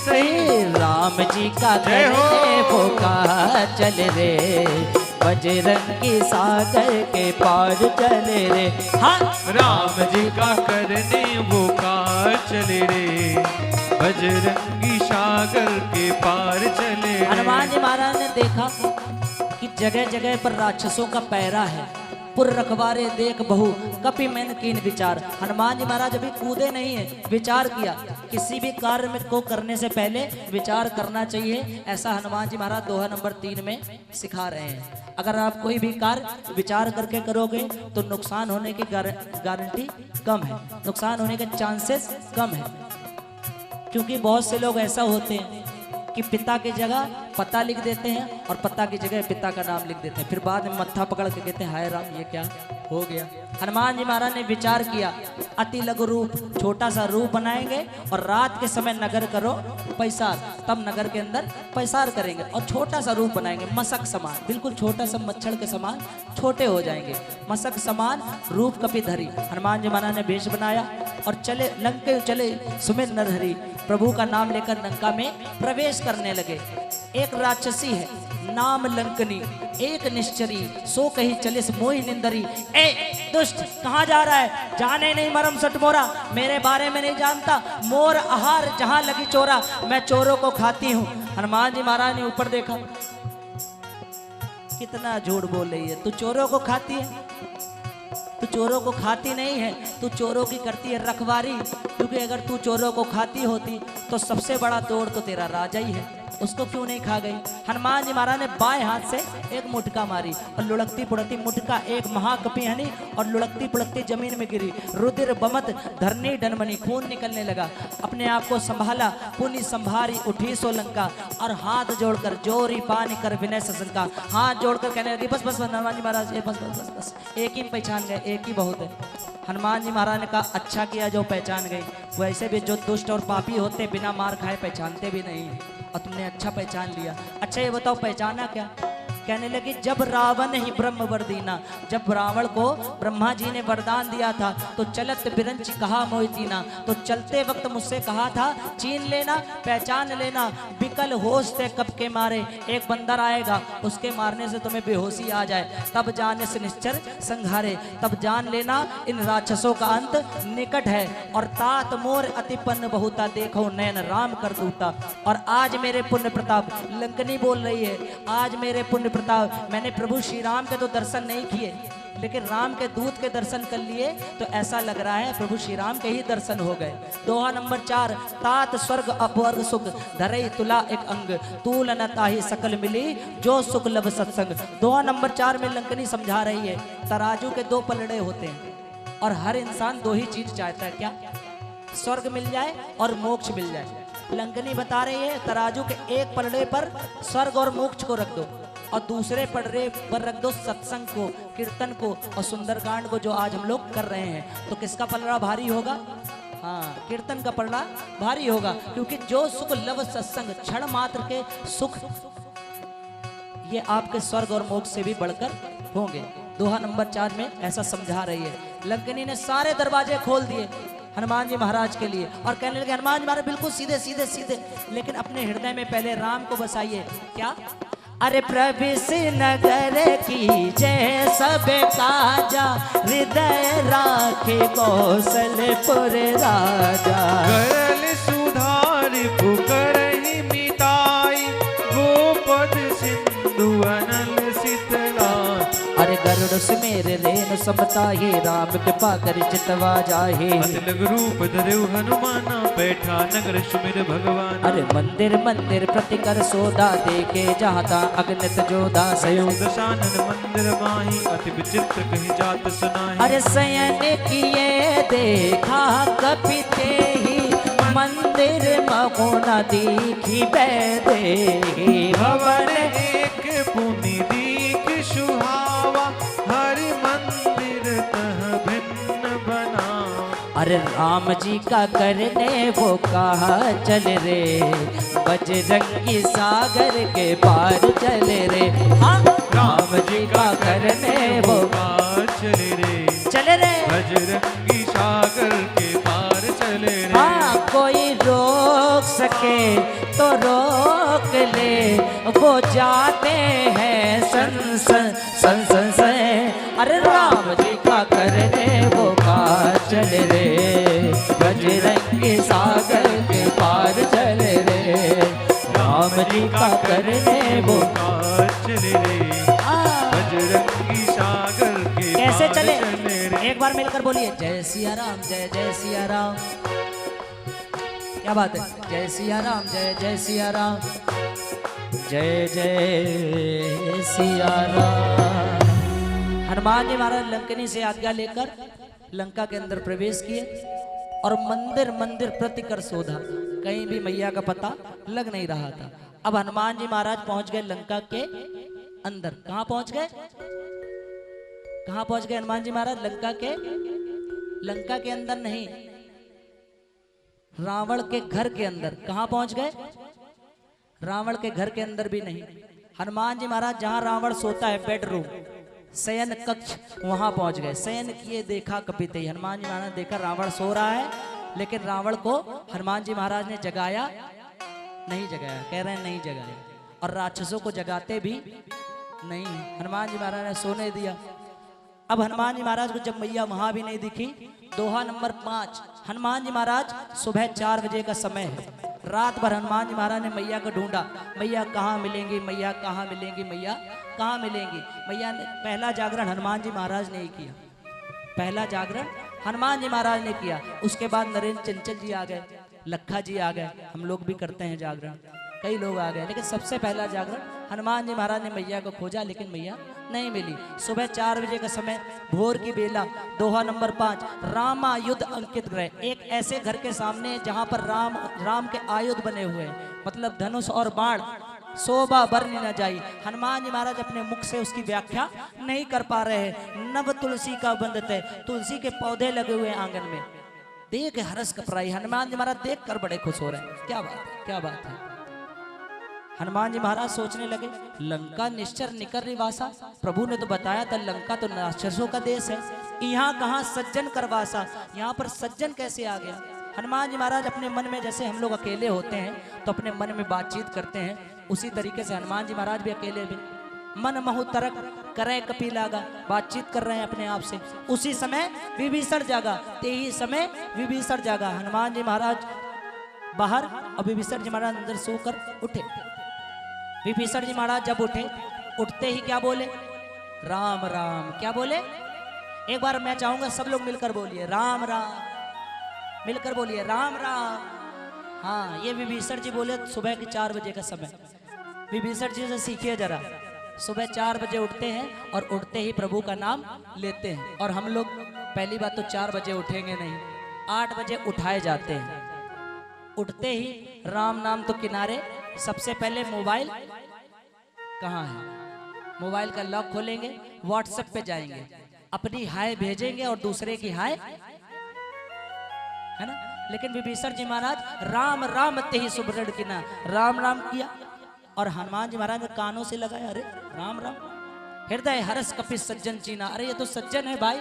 सही। राम जी का जय हो। वो का चल रे बजरंगी सागर के पार चले रे। हाँ राम जी का करने वो कार चले रे बजरंगी सागर के पार चले रे। हनुमान जी महाराज ने देखा कि जगह जगह पर राक्षसों का पैरा है। पुर रखवारे देख बहु कपि मैन कीन विचार। हनुमान जी महाराज अभी कूदे नहीं है, विचार किया। किसी भी कार्य में को करने से पहले विचार करना चाहिए, ऐसा हनुमान जी महाराज दोहा नंबर 3 में सिखा रहे हैं। अगर आप कोई भी कार्य विचार करके करोगे तो नुकसान होने की गारंटी कम है, नुकसान होने के चांसेस कम है। क्योंकि बहुत से लोग ऐसा होते हैं कि पिता की जगह पता लिख देते हैं और पता की जगह पिता का नाम लिख देते हैं, फिर बाद में मत्था पकड़ के कहते हैं हाय राम ये क्या हो गया। हनुमान जी महाराज ने विचार किया, अति लघु रूप, छोटा सा रूप बनाएंगे और रात के समय नगर करो पैसार, तब नगर के अंदर पैसार करेंगे और छोटा सा रूप बनाएंगे मशक समान, बिल्कुल छोटा सा मच्छर के समान छोटे हो जाएंगे, मशक समान रूप कपिधरी। हनुमान जी महाराज ने वेश बनाया और चले लंके चले सुमिर नरहरि, प्रभु का नाम लेकर लंका में प्रवेश करने लगे। एक राक्षसी है नाम लंकनी, एक निश्चरी सो कही चलिस मोहि निंदरी। ए दुष्ट कहाँ जा रहा है? जाने नहीं मरम सट मोरा, मेरे बारे में नहीं जानता। मोर आहार जहां लगी चोरा, मैं चोरों को खाती हूँ। हनुमान जी महाराज ने ऊपर देखा, कितना झूठ बोल रही है, तू चोरों को खाती है? तू चोरों को खाती नहीं है, तू चोरों की करती है रखवारी। क्योंकि अगर तू चोरों को खाती होती तो सबसे बड़ा चोर तो तेरा राजा ही है, उसको क्यों नहीं खा गई? हनुमान जी महाराज ने बाएं हाथ से एक मुटका मारी और लुढ़कती पुढ़कती मुटका एक महाकपि हनी और लुढ़कती पुढ़कती जमीन में गिरी। रुधिर बमत धरनी डनमनी, खून निकलने लगा। अपने आप को संभाला, पुनि संभारी उठी सोलंका और हाथ जोड़कर जोरी पानी कर विनय ससंका, हाथ जोड़कर कहने लगी बस बस बस हनुमान जी महाराज, बस बस बस बस, एक ही पहचान गए, एक ही बहुत है। हनुमान जी महाराज ने कहा अच्छा किया जो पहचान गई, वैसे भी जो दुष्ट और पापी होते बिना मार खाए पहचानते भी नहीं है, और तुमने अच्छा पहचान लिया। अच्छा ये बताओ पहचाना क्या? कहने लगी जब रावण ही ब्रह्म वर दीना, जब रावण को ब्रह्मा जी ने वरदान दिया था तो चलत बिरंच कहा मोहि दीना, तो चलते वक्त मुझसे कहा था चीन लेना, पहचान लेना, बिकल होश से कब के मारे एक बंदर आएगा, उसके मारने से तुम्हें बेहोशी आ जाए, तब जाने से निश्चर संघारे, तब जान लेना इन राक्षसों का अंत निकट है। और तात मोर अतिपन्न बहुता, देखो नयन राम कर दूता। और आज मेरे पुण्य प्रताप, लंकनी बोल रही है, आज मेरे पुण्य प्रताप, मैंने प्रभु श्री राम के तो दर्शन नहीं किए लेकिन राम के दूत के दर्शन कर लिए, तो ऐसा लग रहा है प्रभु श्री राम के ही दर्शन हो गए। दोहा नंबर 4, तात स्वर्ग अपवर्ग सुख, धरई तुला एक अंग, तूल न ताहि सकल मिली, जो सुख लब सत्संग। दोहा नंबर 4 में लंकनी समझा रही है तराजू के दो पलड़े होते हैं और हर इंसान दो ही चीज चाहता है, क्या? स्वर्ग मिल जाए और मोक्ष मिल जाए। लंकनी बता रही है तराजू के एक पलड़े पर स्वर्ग और मोक्ष को रख दो और दूसरे पलड़े पर रख दो सत्संग को, कीर्तन को और सुंदरकांड को, जो आज हम लोग कर रहे हैं। तो किसका पलड़ा भारी होगा? हाँ, कीर्तन का पलड़ा भारी होगा, क्योंकि जो सुख लव सत्संग, क्षण मात्र के सुख, ये आपके स्वर्ग और मोक्ष से भी बढ़कर होंगे। दोहा नंबर 4 में ऐसा समझा रही है। लंकनी ने सारे दरवाजे खोल दिए हनुमान जी महाराज के लिए और कहने लगे हनुमान जी महाराज बिल्कुल सीधे सीधे सीधे, लेकिन अपने हृदय में पहले राम को बसाइए। क्या? अरे प्रविश नगर की जय सब काजा, हृदय राखे कौशलपुर राजा। करल सुधार पुकरहि मिताई, गोपद सिंधु अनल शीतला। अरे गरुड़ सुमेर रेणु समताहि, राम कृपा कर चितवा जाहे। अतिलग रूप धरऊ हनुमाना, बैठा नगर सुमिर भगवान। अरे मंदिर मंदिर प्रतिकर सोदा, देखे जाता अगणित जोधा सयो। दशानन मंदिर माही, अति विचित्र कही जात सुनाही। अरे शयन किए देखा कपिते ही, मंदिर मगुना दीखी बैदे। भवन एक पुनि दीख सुहावा, हरि मंदिर तह भिन्न बना। अरे राम जी का करने वो कहा चल रे, बजरंगी सागर के पार चल रे। हाँ, राम जी का करने वो पार चले रे, चले रे, बजरंगी सागर के पार चले रे। हाँ, कोई रोक सके तो रोक ले, वो जाते हैं सन सन सन सन सन। अरे राम जी का करने वो पार चले रे, बजरंगी सागर के पार चले रे। राम जी का करने वो पार चले रे, बजरंगी सागर के कैसे पार चले? चले रे। एक बार मिलकर बोलिए जय सिया राम, जय जय सिया राम। क्या बात है? जय सिया राम, जय जय सिया राम, जय जय सिया राम। हनुमान जी महाराज लंकनी से आज्ञा लेकर लंका के अंदर प्रवेश किए और मंदिर मंदिर प्रतिकर शोधा, कहीं भी मैया का पता लग नहीं रहा था। अब हनुमान जी महाराज पहुंच गए लंका के अंदर। कहां पहुंच गए? कहां पहुंच गए हनुमान जी महाराज? लंका के अंदर नहीं, रावण के घर के अंदर। कहां पहुंच गए? रावण के घर के अंदर भी नहीं। हनुमान जी महाराज जहां रावण सोता है, बेडरूम, शयन कक्ष, वहां पहुंच गए। शयन किए देखा कपिते, हनुमान जी महाराज ने देखा रावण सो रहा है, लेकिन रावण को हनुमान जी महाराज ने जगाया नहीं, जगाया, कह रहे हैं नहीं जगाया। और राक्षसों को जगाते भी नहीं। हनुमान जी महाराज ने सोने दिया। अब हनुमान जी महाराज को जब मैया वहां भी नहीं दिखी, दोहा नंबर 5, हनुमान जी महाराज सुबह 4 बजे का समय है। रात भर हनुमान जी महाराज ने मैया को ढूंढा, मैया कहाँ मिलेंगी, मैया कहाँ मिलेंगी, मैया कहाँ मिलेंगी। मैया ने पहला जागरण हनुमान जी महाराज ने ही किया, पहला जागरण हनुमान जी महाराज ने किया। उसके बाद नरेंद्र चंचल जी आ गए, लखा जी आ गए, हम लोग भी करते हैं जागरण, कई लोग आ गए, लेकिन सबसे पहला जागरण हनुमान जी महाराज ने मैया को खोजा, लेकिन मैया नहीं मिली। सुबह 4 बजे का समय, भोर की बेला, दोहा नंबर 5, रामायुध अंकित ग्रह। एक ऐसे घर के सामने जहां पर राम के आयुध बने हुए हैं, मतलब धनुष और बाण, शोभा बरनी न जाई। हनुमान जी महाराज अपने मुख से उसकी व्याख्या नहीं कर पा रहे हैं। नव तुलसी का बंधते, तुलसी के पौधे लगे हुए आंगन में, देख हरस कपराई। हनुमान जी महाराज देख कर बड़े खुश हो रहे हैं, क्या बात है, क्या बात है। हनुमान जी महाराज सोचने लगे, लंका निश्चर निकर निवासा, प्रभु ने तो बताया था लंका तो राक्षसों का देश है, यहाँ कहाँ सज्जन करवासा, यहाँ पर सज्जन कैसे आ गया। हनुमान जी महाराज अपने मन में, जैसे हम लोग अकेले होते हैं तो अपने मन में बातचीत करते हैं, उसी तरीके से हनुमान जी महाराज भी अकेले भी मन महु तरक करे कपी लागा, बातचीत कर रहे हैं अपने आप से। उसी समय विभीषण जागा, ते ही समय विभीषण जागा। हनुमान जी महाराज बाहर और विभीषण जी महाराज अंदर सोकर उठे। विभीषण जी महाराज जब उठे, उठते ही क्या बोले, राम राम। क्या बोले, एक बार मैं चाहूंगा सब लोग मिलकर बोलिए राम राम, मिलकर बोलिए राम राम। हाँ, ये विभीषण जी बोले सुबह के 4 बजे का समय। विभीषण जी से सीखिए जरा, सुबह 4 बजे उठते हैं और उठते ही प्रभु का नाम लेते हैं। और हम लोग पहली बात तो 4 बजे उठेंगे नहीं, 8 बजे उठाए जाते हैं। उठते ही राम नाम तो किनारे, सबसे पहले मोबाइल कहाँ है, मोबाइल का लॉक खोलेंगे, व्हाट्सएप पे जाएंगे, अपनी हाय भेजेंगे और दूसरे की हाय, है ना। लेकिन विभीषण जी महाराज राम राम ते ही सुब्रड़ किना, राम राम किया और हनुमान जी महाराज ने कानों से लगाया, अरे राम राम। हृदय हरस कपि सज्जन चीना, अरे ये तो सज्जन है भाई,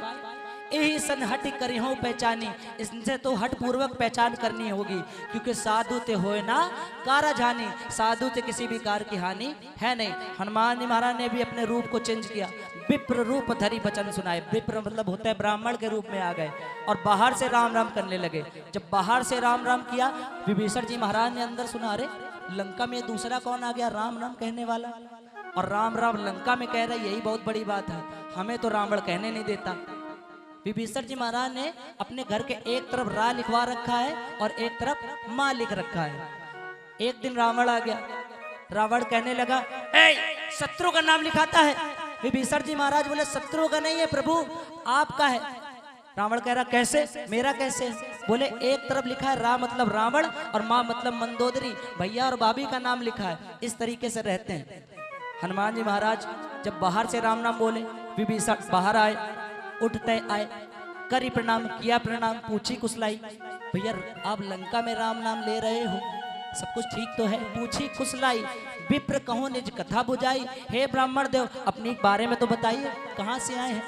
यही सन हट करी हो पहचानी, इनसे तो हट पूर्वक पहचान करनी होगी, क्योंकि साधु ते होए ना कारा जानी, साधु ते किसी भी कार की हानि है नहीं। हनुमान जी महाराज ने भी अपने रूप को चेंज किया, विप्र रूप धरी वचन सुनाए। विप्र मतलब होता है ब्राह्मण के रूप में आ गए और बाहर से राम राम करने लगे। जब बाहर से राम राम किया, विभीषण जी महाराज ने अंदर सुना, अरे लंका में दूसरा कौन आ गया राम राम कहने वाला, और राम राम लंका में कह रहा, यही बहुत बड़ी बात है, हमें तो रावण कहने नहीं देता। विभीषण जी महाराज ने अपने घर के एक तरफ रा लिखवा रखा है और एक तरफ माँ लिख रखा है। एक दिन रावण आ गया, रावण कहने लगा, शत्रु का नाम लिखाता है। विभीषण जी महाराज बोले, शत्रु का नहीं है प्रभु, आपका है। रावण कह रहा, कैसे, मेरा कैसे। बोले, एक तरफ लिखा है रा मतलब रावण और माँ मतलब मंदोदरी, भैया और भाभी का नाम लिखा है। इस तरीके से रहते हैं। हनुमान जी महाराज जब बाहर से राम नाम बोले, विभीषण बाहर आए, उठते आए, करी प्रणाम, किया प्रणाम, पूछी कुशलाई, भैया आप लंका में राम नाम ले रहे हो, सब कुछ ठीक तो है। पूछी कुशलाई, विप्र कहो निज कथा बुझाई, हे ब्राह्मण देव अपनी बारे में तो बताइए, कहाँ से आए हैं,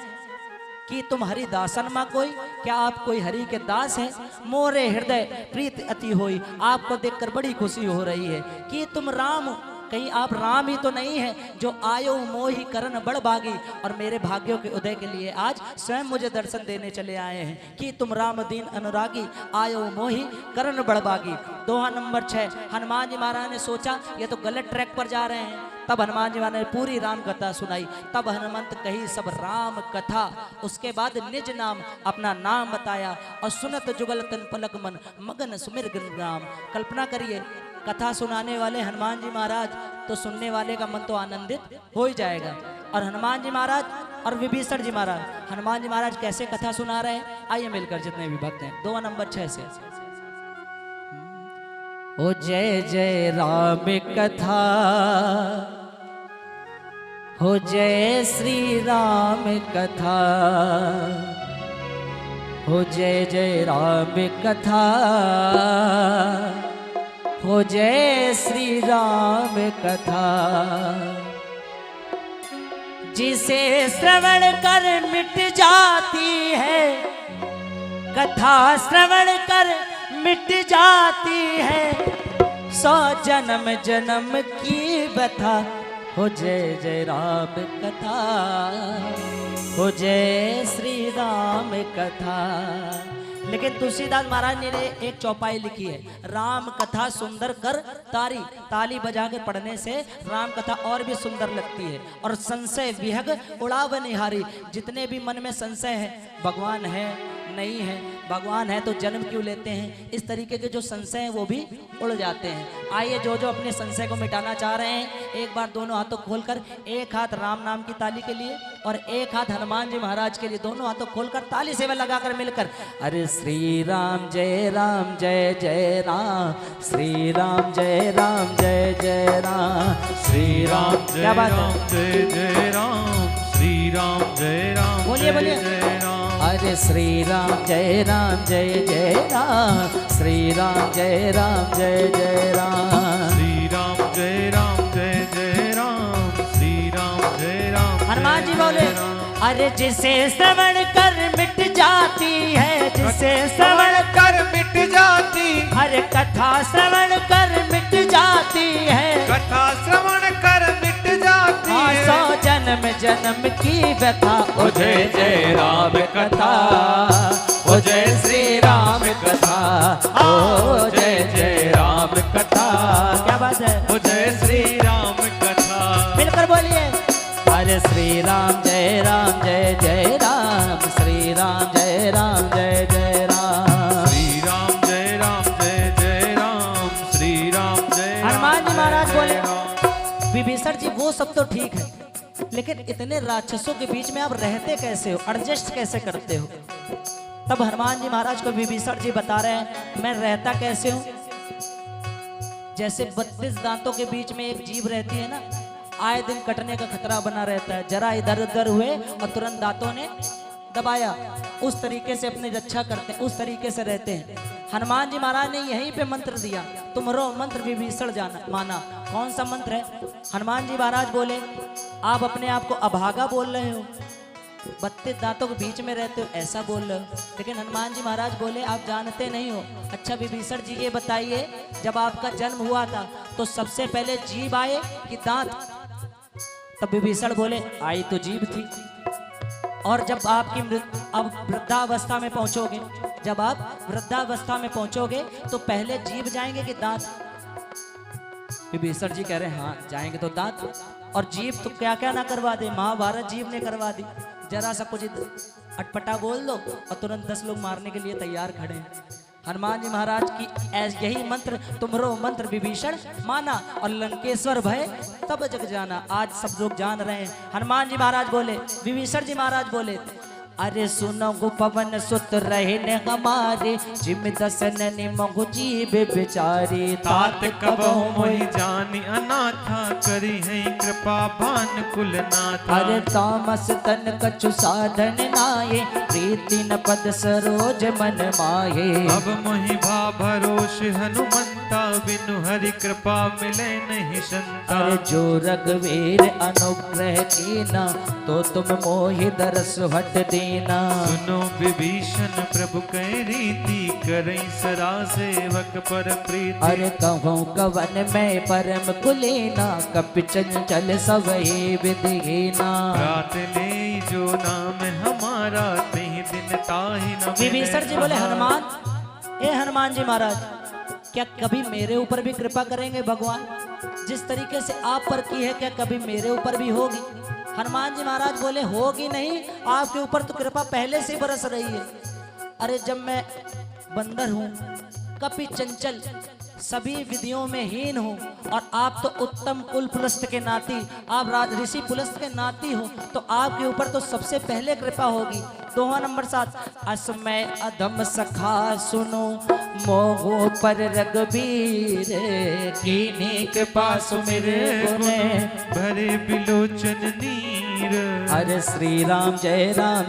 कि तुम हरि दासन माँ कोई, क्या आप कोई हरि के दास हैं। मोरे हृदय प्रीत अति होई, आपको देखकर बड़ी खुशी हो रही है। कि तुम राम, कहीं आप राम ही तो नहीं है, जो आयो मोहि करन बड़ भागी, और मेरे भाग्यों के उदय के लिए आज स्वयं मुझे दर्शन देने चले आए हैं। कि तुम राम दीन अनुरागी, आयो मोहि करन बड़ भागी। दोहा नंबर 6। हनुमान जी महाराज ने सोचा ये तो गलत ट्रैक पर जा रहे हैं। तब हनुमान जी महाराज ने पूरी राम कथा सुनाई। तब हनुमंत कही सब राम कथा, उसके बाद निज नाम अपना नाम बताया, और सुनत जुगल तन पलक मन मगन सुमिर गुण राम। कल्पना करिए, कथा सुनाने वाले हनुमान जी महाराज, तो सुनने वाले का मन तो आनंदित हो ही जाएगा। और हनुमान जी महाराज और विभीषण जी महाराज, हनुमान जी महाराज कैसे कथा सुना रहे हैं, आइए मिलकर जितने भी भक्त हैं। दोहा नंबर 6 से। ओ जय जय राम कथा, हो जय श्री राम कथा, हो जय जय राम कथा, हो जय श्री राम कथा। जिसे श्रवण कर मिट जाती है, कथा श्रवण कर मिट जाती है, 100 जन्म जन्म की व्यथा हो जय जय राम कथा, हो जय श्री राम कथा। लेकिन तुलसीदास महाराज ने एक चौपाई लिखी है, राम कथा सुंदर कर तारी, ताली बजा के पढ़ने से राम कथा और भी सुंदर लगती है। और संशय विहग उड़ाव निहारी, जितने भी मन में संशय है भगवान है नहीं है, भगवान है तो जन्म क्यों लेते हैं, इस तरीके के जो संशय हैं वो भी उड़ जाते हैं। आइए जो जो अपने संशय को मिटाना चाह रहे हैं एक बार दोनों हाथों खोलकर, एक हाथ राम नाम की ताली के लिए और एक हाथ हनुमान जी महाराज के लिए, दोनों हाथों खोलकर ताली सेवा लगाकर मिलकर अरे श्री राम जय जय राम, श्री राम जय जय राम, श्री राम क्या बात है, जय राम, श्री राम जय राम, बोलिए बोलिए, अरे श्री राम जय राम, श्री राम जय राम, श्री राम जय राम, श्री राम जय राम। हनुमान जी बोले अरे जिसे श्रवण कर मिट जाती है, जिसे श्रवण कर मिट जाती, अरे कथा श्रवण कर मिट जाती है, कथा श्रवण कर मिट जाती है, 100 जन्म जन्म की व्यथा ओ जय जय राम कथा, ओ जय श्री राम कथा, ओ जय जय राम कथा। क्या बात है, ओ जय श्री राम कथा। मिलकर बोलिए अरे श्री राम जय राम, श्री राम जय राम, श्री राम जय राम, श्री राम जय राम। हनुमान जी महाराज बोले विभीषण जी वो सब तो ठीक है, लेकिन इतने राक्षसों के बीच में आप रहते कैसे हो, एडजस्ट कैसे करते हो। तब हनुमान जी महाराज को विभीषण जी बता रहे हैं मैं रहता कैसे हूं, जैसे 32 दांतों के बीच में एक जीभ रहती है ना, आए दिन कटने का खतरा बना रहता है, जरा इधर उधर हुए और तुरंत दांतों ने दबाया, उस तरीके से अपनी रक्षा करते हैं, उस तरीके से रहते हैं। हनुमान जी महाराज ने यहीं पे मंत्र दिया, तुम्हारो मंत्र विभीषण जाना माना। कौन सा मंत्र है, हनुमान जी महाराज बोले आप अपने आप को अभागा बोल रहे हो, 32 दांतों के बीच में रहते हो ऐसा बोल रहे हो, लेकिन हनुमान जी महाराज बोले आप जानते नहीं हो। अच्छा विभीषण जी ये बताइए जब आपका जन्म हुआ था तो सबसे पहले जीभ आए कि दांत, तब विभीषण बोले आई तो जीभ थी, और जब आपकी अब वृद्धावस्था में पहुंचोगे, जब आप वृद्धावस्था में पहुंचोगे तो पहले जीभ जाएंगे कि दांत। विभीषण जी कह रहे हैं हाँ जाएंगे तो दांत, और जीभ तो क्या क्या ना करवा दे, महाभारत जीभ ने करवा दी, जरा सा कुछ अटपटा बोल दो और तुरंत 10 लोग मारने के लिए तैयार खड़े हैं। हनुमान जी महाराज की यही मंत्र तुम्हारो मंत्र विभीषण माना, और लंकेश्वर भय तब जग जाना, आज सब लोग जान रहे हैं। हनुमान जी महाराज बोले, विभीषण जी महाराज बोले अरे सुनो गो पवन सुत रहे ने हमारे, जिम दसन निमगु जीव बिचारी, तात कबहु मोहि जानि अनाथा, करी है कृपा भान कुल नाथा। अरे तामस तन कछु साधन नाये, प्रीति न पद सरोज मन माये। अब मोहि भा भरोष हनुमंता, बिनु हरि कृपा मिले नहीं संता। अरे जो रघुवीर अनुग्रह कीना, तो तुम मोहि दरस हट दे। सुनो विभीषण प्रभु कह रीति, करई सरा सेवक पर प्रीति। अरे कहूँ कवन में परम कुलीना, कपि चंचल सवई विधिहीना। रात ले जो नाम हमारा, तेहि दिन ताहि न मिले। विभीषण जी बोले हनुमान, ए हनुमान जी महाराज क्या कभी मेरे ऊपर भी कृपा करेंगे भगवान, जिस तरीके से आप पर की है क्या कभी मेरे ऊपर भी होगी। हनुमान जी महाराज बोले होगी नहीं, आपके ऊपर तो कृपा पहले से बरस रही है। अरे जब मैं बंदर हूँ, कपि चंचल, सभी विधियों में हीन हूँ, और आप तो उत्तम कुल पुलस्त के नाती, आप राज ऋषि पुलस्त के नाती हो, तो आपके ऊपर तो सबसे पहले कृपा होगी। दोहा नंबर 7, असमय अधम सखा सुनो, मोहो पर रघुबीर, कीन्ही कृपा सुमिर गुने, भरे बिलोचन नीर। अरे श्री राम जय राम,